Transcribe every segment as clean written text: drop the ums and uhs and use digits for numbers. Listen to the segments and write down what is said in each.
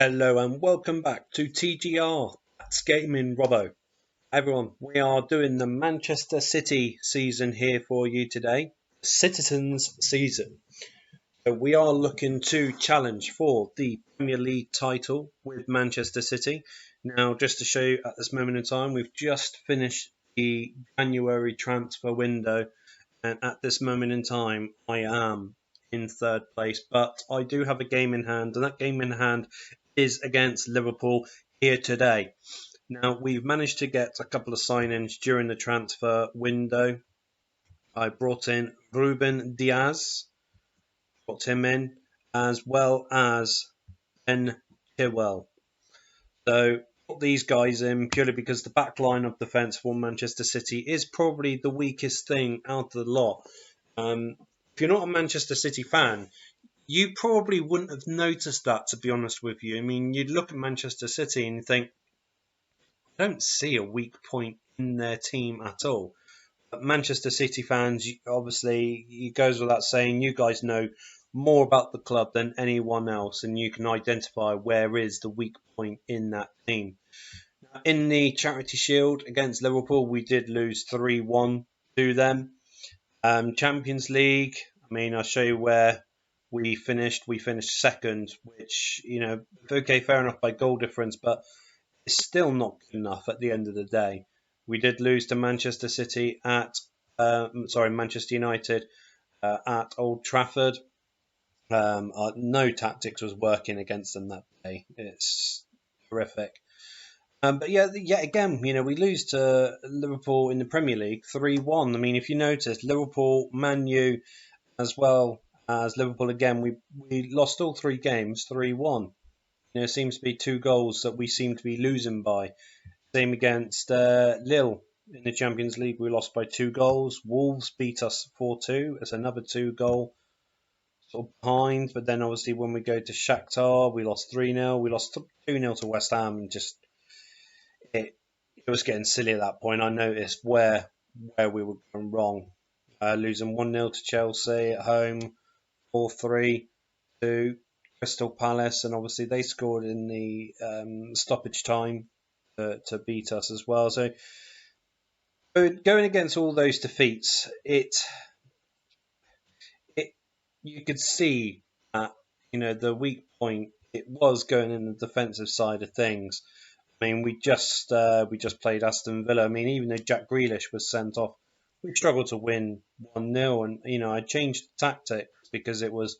Hello and welcome back to TGR. That's Gaming Robo. Everyone, we are doing the Manchester City season here for you today. Citizens season. So we are looking to challenge for the Premier League title with Manchester City. Now, just to show you at this moment in time, we've just finished the January transfer window. And at this moment in time, I am in third place. But I do have a game in hand, and that game in hand is against Liverpool here today. Now, we've managed to get a couple of sign-ins during the transfer window. I brought in Ruben Diaz, brought him in, as well as Ben Chilwell. So, put these guys in purely because the back line of defence for Manchester City is probably the weakest thing out of the lot. If you're not a Manchester City fan, you probably wouldn't have noticed that, to be honest with you. I mean, you'd look at Manchester City and think, I don't see a weak point in their team at all. But Manchester City fans, obviously, it goes without saying, you guys know more about the club than anyone else, and you can identify where is the weak point in that team. Now, in the Charity Shield against Liverpool, we did lose 3-1 to them. Champions League, I mean, I'll show you where we finished. We finished second, which, okay, fair enough by goal difference, but it's still not good enough at the end of the day. We did lose to Manchester City Manchester United at Old Trafford. No tactics was working against them that day. It's horrific. But yet again, we lose to Liverpool in the Premier League 3-1. I mean, if you notice, Liverpool, Man U, as well as Liverpool again, we lost all three games 3-1. It seems to be 2 goals that we seem to be losing by. Same against Lille in the Champions League, we lost by 2 goals. Wolves beat us 4-2. It's another 2-goal sort of behind. But then obviously when we go to Shakhtar, we lost 3-0. We lost 2-0 to West Ham, and just it was getting silly at that point. I noticed where we were going wrong. Losing 1-0 to Chelsea at home, 4-3 to Crystal Palace, and obviously they scored in the stoppage time to beat us as well. So going against all those defeats, you could see that the weak point it was going in the defensive side of things. I mean, we just played Aston Villa. I mean, even though Jack Grealish was sent off, we struggled to win 1-0, and I changed tactics because it was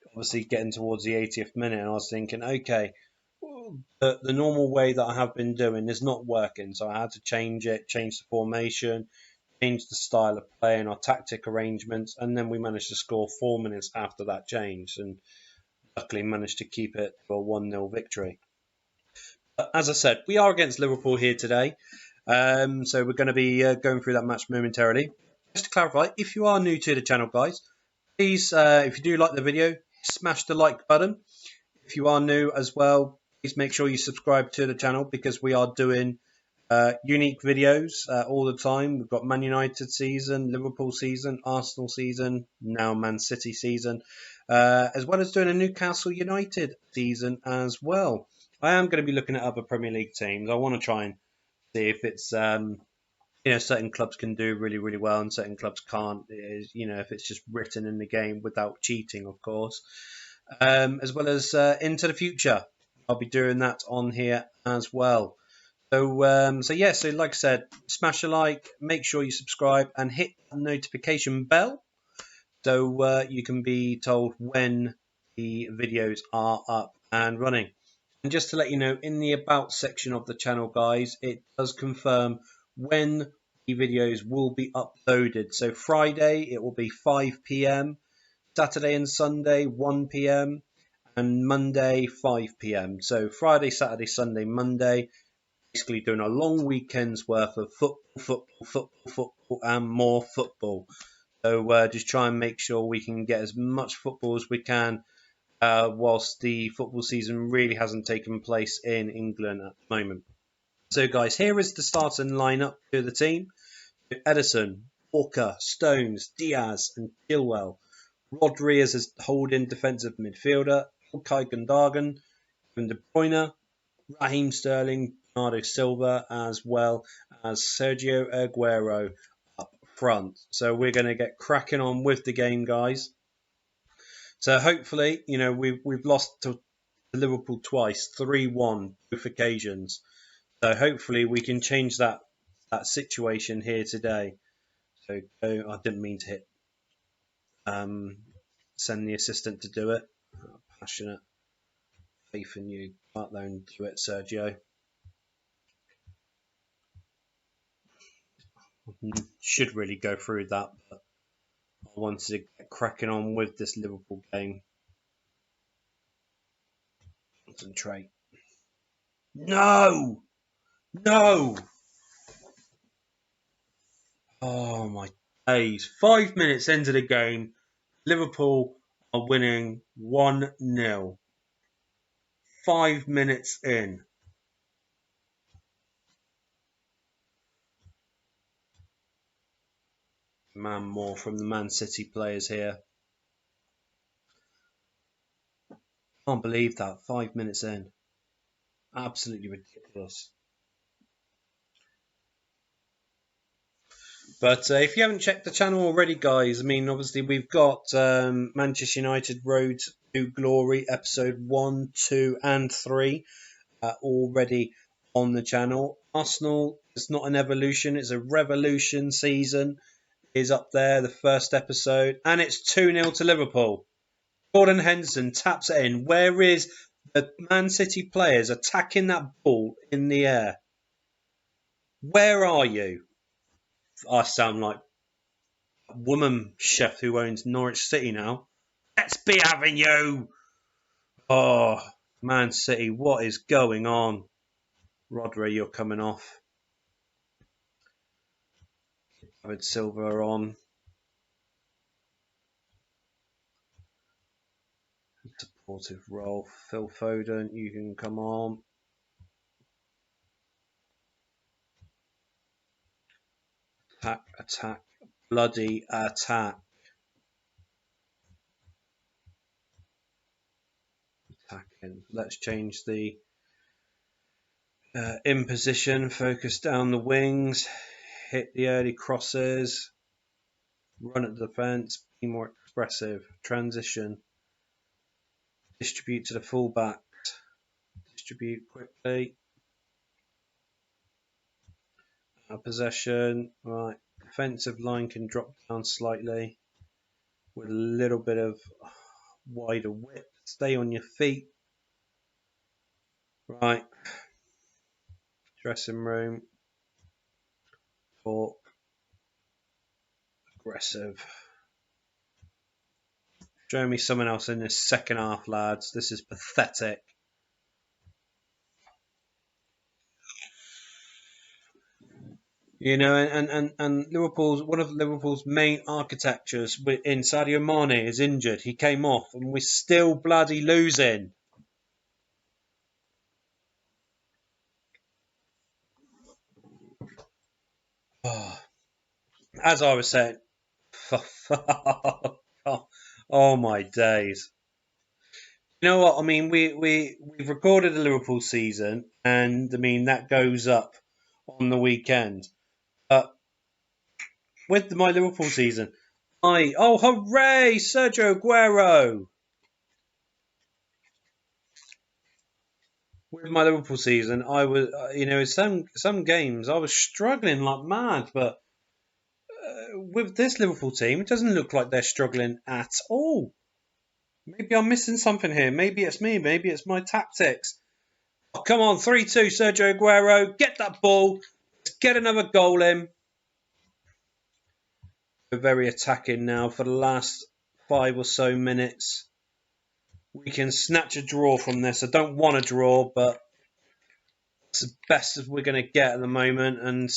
obviously getting towards the 80th minute, and I was thinking, okay, the normal way that I have been doing is not working, so I had to change the formation, change the style of play and our tactic arrangements, and then we managed to score 4 minutes after that change, and luckily managed to keep it to a 1-0 victory. But as I said, we are against Liverpool here today, so we're going to be going through that match momentarily. Just to clarify, if you are new to the channel, guys, please, if you do like the video, smash the like button. If you are new as well, please make sure you subscribe to the channel because we are doing unique videos all the time. We've got Man United season, Liverpool season, Arsenal season, now Man City season, as well as doing a Newcastle United season as well. I am going to be looking at other Premier League teams. I want to try and see if it's certain clubs can do really, really well and certain clubs can't. If it's just written in the game without cheating, of course. As well as into the future, I'll be doing that on here as well. So like I said, smash a like, make sure you subscribe, and hit the notification bell so you can be told when the videos are up and running. And just to let you know, in the About section of the channel, guys, it does confirm when the videos will be uploaded. So Friday, it will be 5 p.m, Saturday and Sunday, 1 p.m, and Monday, 5 p.m. So Friday, Saturday, Sunday, Monday, basically doing a long weekend's worth of football, and more football. So just try and make sure we can get as much football as we can whilst the football season really hasn't taken place in England at the moment. So guys, here is the starting lineup for the team. Ederson, Walker, Stones, Diaz and Chilwell. Rodri as a holding defensive midfielder. Ilkay Gundogan, De Bruyne, Raheem Sterling, Bernardo Silva, as well as Sergio Aguero up front. So we're going to get cracking on with the game, guys. So hopefully, we've lost to Liverpool twice, 3-1 both occasions. So hopefully we can change that situation here today. So I didn't mean to hit send the assistant to do it. Passionate faith in you. Go out there and do it, Sergio. Should really go through that, but I wanted to get cracking on with this Liverpool game. Concentrate. No! Oh my days. 5 minutes into the game, Liverpool are winning 1-0. 5 minutes in. Man more from the Man City players here. Can't believe that. 5 minutes in. Absolutely ridiculous. But if you haven't checked the channel already, guys, I mean, obviously we've got Manchester United Road to Glory episode 1, 2 and 3 already on the channel. Arsenal, it's not an evolution, it's a revolution season, is up there, the first episode, and it's 2-0 to Liverpool. Gordon Henderson taps it in. Where is the Man City players attacking that ball in the air? Where are you? I sound like a woman chef who owns Norwich City now. Let's be having you. Oh, Man City, what is going on? Rodri, you're coming off. David Silva on. Supportive role. Phil Foden, you can come on. Attack, bloody attack. Attacking. Let's change the in position, focus down the wings, hit the early crosses, run at the defence, be more expressive, transition, distribute to the fullbacks, distribute quickly. Possession, right. Defensive line can drop down slightly with a little bit of wider width. Stay on your feet. Right. Dressing room. Talk. Aggressive. Show me someone else in this second half, lads. This is pathetic. And Liverpool's one of Liverpool's main architectures in Sadio Mane is injured. He came off, and we're still bloody losing. As I was saying, oh my days. You know what? I mean, we've recorded the Liverpool season, and I mean that goes up on the weekend. But with my Liverpool season, hooray, Sergio Aguero! With my Liverpool season, I was, some games I was struggling like mad, but with this Liverpool team, it doesn't look like they're struggling at all. Maybe I'm missing something here. Maybe it's me. Maybe it's my tactics. Oh, come on, 3-2, Sergio Aguero. Get that ball. Let's get another goal in. We're very attacking now for the last 5 or so minutes. We can snatch a draw from this. I don't want a draw, but it's the best as we're going to get at the moment. And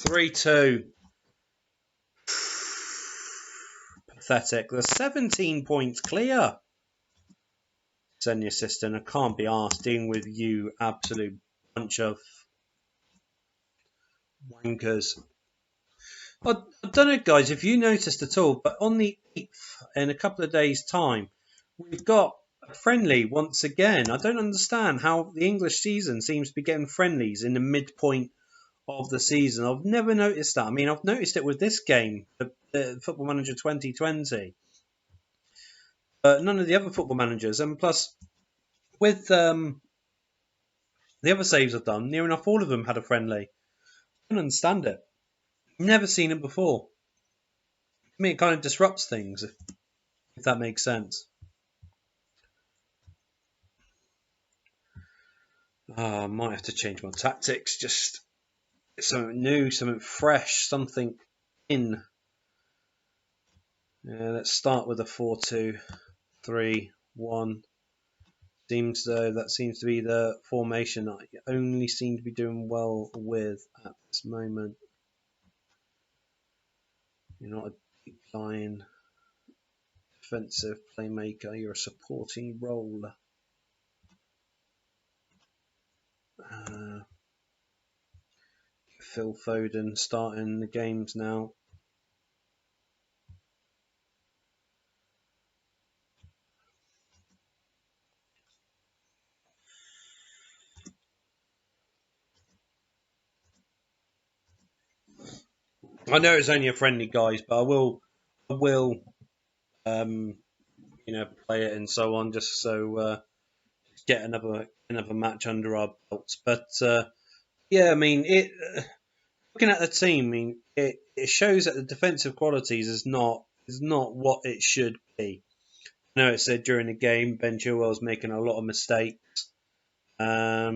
3-2. Pathetic. They're 17 points clear. Send your assistant. I can't be arsed dealing with you absolute bunch of wankers. I don't know, guys, if you noticed at all, but on the 8th, in a couple of days' time, we've got friendly once again. I don't understand how the English season seems to be getting friendlies in the midpoint of the season. I've never noticed that. I mean, I've noticed it with this game, the Football Manager 2020, but none of the other football managers. And plus, with the other saves I've done, near enough all of them had a friendly. I don't understand it. Never seen it before. I mean, it kind of disrupts things, if that makes sense. I might have to change my tactics. Just something new, something fresh, something in. Let's start with a 4-2-3-1. That seems to be the formation I only seem to be doing well with at this moment. You're not a deep line defensive playmaker, you're a supporting role. Phil Foden starting the games now. I know it's only a friendly, guys, but I will, play it and so on, just so get another match under our belts. But yeah, I mean, looking at the team, I mean, it shows that the defensive qualities is not what it should be. I know it said during the game Ben Chilwell's making a lot of mistakes. A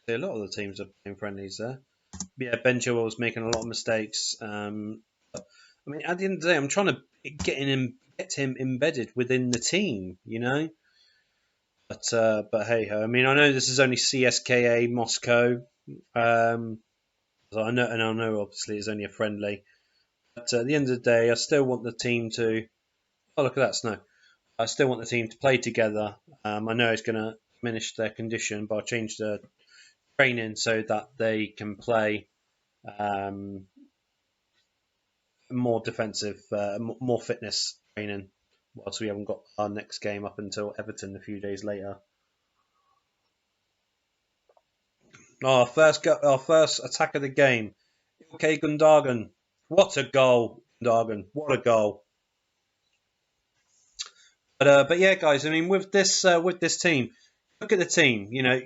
lot of the teams are playing friendlies there. Yeah, Ben Chilwell's making a lot of mistakes. I mean, at the end of the day, I'm trying to get him embedded within the team, you know. But hey ho. I mean, I know this is only CSKA Moscow. So I know obviously it's only a friendly. But at the end of the day, I still want the team to. Oh, look at that snow! I still want the team to play together. I know it's going to diminish their condition, but I'll change the training so that they can play more defensive, more fitness training. Whilst we haven't got our next game up until Everton a few days later. Our first attack of the game. Okay, Gundogan. What a goal, Gundogan! What a goal! But yeah, guys. I mean, with this team, look at the team. You know,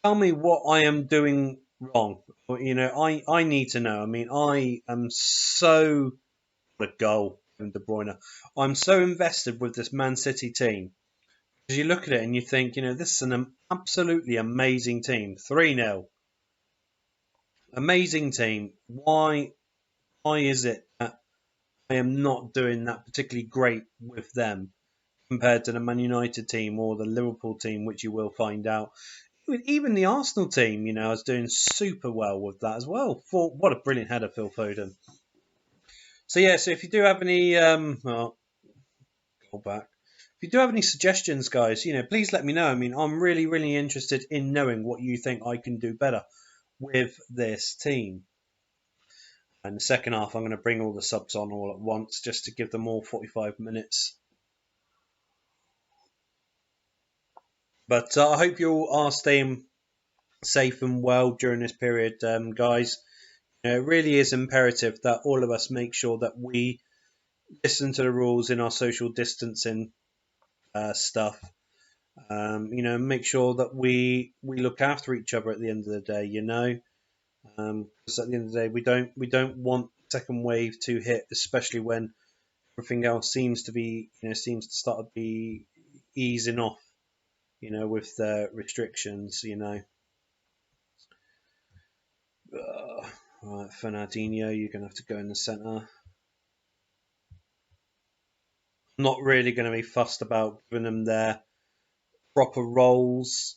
tell me what I am doing wrong. You know, I need to know. I mean, I am so what a goal from De Bruyne. I'm so invested with this Man City team because you look at it and you think, you know, this is an absolutely amazing team. 3-0, amazing team. Why is it that I am not doing that particularly great with them compared to the Man United team or the Liverpool team, which you will find out? Even the Arsenal team, you know, is doing super well with that as well. What a brilliant header, Phil Foden. So yeah, so if you do have any, go back. If you do have any suggestions, guys, you know, please let me know. I mean, I'm really, really interested in knowing what you think I can do better with this team. And the second half, I'm going to bring all the subs on all at once just to give them all 45 minutes. But I hope you all are staying safe and well during this period, guys. You know, it really is imperative that all of us make sure that we listen to the rules in our social distancing stuff. You know, make sure that we look after each other at the end of the day. You know, because at the end of the day, we don't want second wave to hit, especially when everything else seems to start to be easing off. You know, with the restrictions. You know. Right, Fernandinho, you're going to have to go in the centre. I'm not really going to be fussed about giving them their proper roles.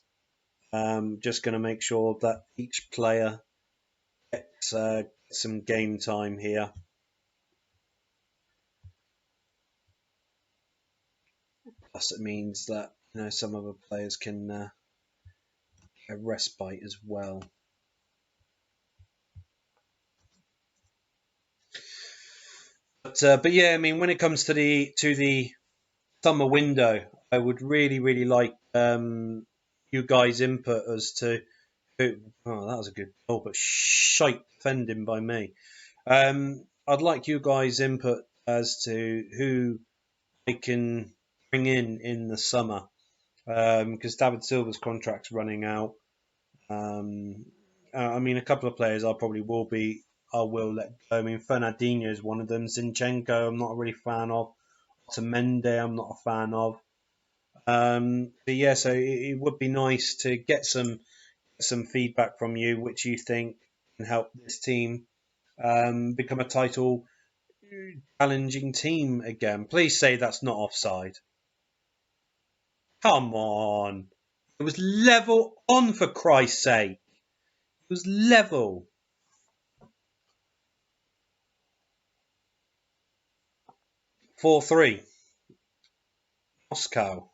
Just going to make sure that each player gets some game time here. Plus, it means that you know some other players can get a respite as well. But yeah, I mean, when it comes to the summer window, I would really like you guys' input as to who. Oh, that was a good goal, but shite defending by me. I'd like you guys' input as to who I can bring in the summer, because David Silva's contract's running out. I mean, a couple of players I probably will let go. I mean, Fernandinho is one of them. Zinchenko, I'm not a really fan of. Otamendi, I'm not a fan of. But yeah, so it would be nice to get some feedback from you, which you think can help this team become a title challenging team again. Please say that's not offside. Come on. It was level on, for Christ's sake. It was level. 4-3. Moscow.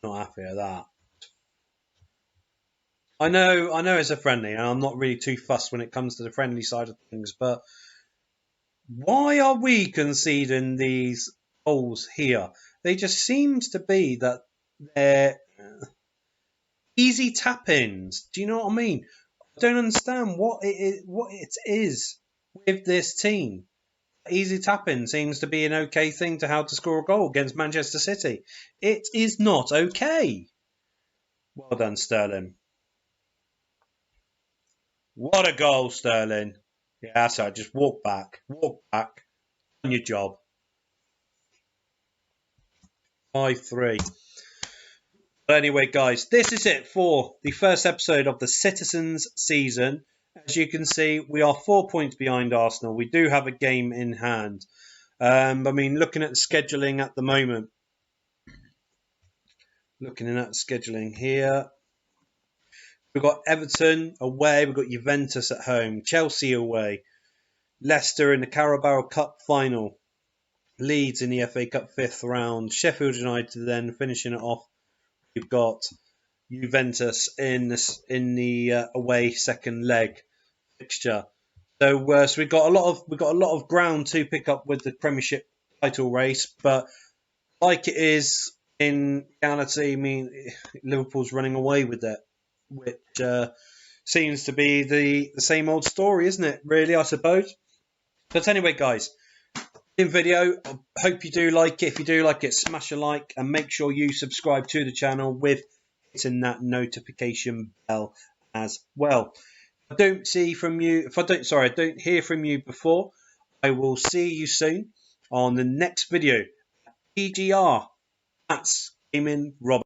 Not happy with that. I know it's a friendly, and I'm not really too fussed when it comes to the friendly side of things, but why are we conceding these goals here? They just seems to be that they're easy tap-ins. Do you know what I mean? I don't understand what it is with this team. Easy tap-in seems to be an okay thing to how to score a goal against Manchester City. It is not okay. Well done, Sterling. What a goal, Sterling. Yeah, that's right. Just walk back. Walk back. On your job. 5-3. But anyway, guys, this is it for the first episode of the Citizens season. As you can see, we are 4 points behind Arsenal. We do have a game in hand. I mean, looking at the scheduling at the moment, looking at the scheduling here, we've got Everton away, we've got Juventus at home, Chelsea away, Leicester in the Carabao Cup final, Leeds in the FA Cup 5th round, Sheffield United then finishing it off. We've got Juventus in the away second leg fixture. So we've got a lot of ground to pick up with the Premiership title race, but like it is in reality, I mean, Liverpool's running away with it, which seems to be the same old story, isn't it? Really, I suppose. But anyway, guys, in video, I hope you do like it. If you do like it, smash a like and make sure you subscribe to the channel with hitting that notification bell as well. If I don't hear from you before, I will see you soon on the next video. TGR. That's Gaming Robo.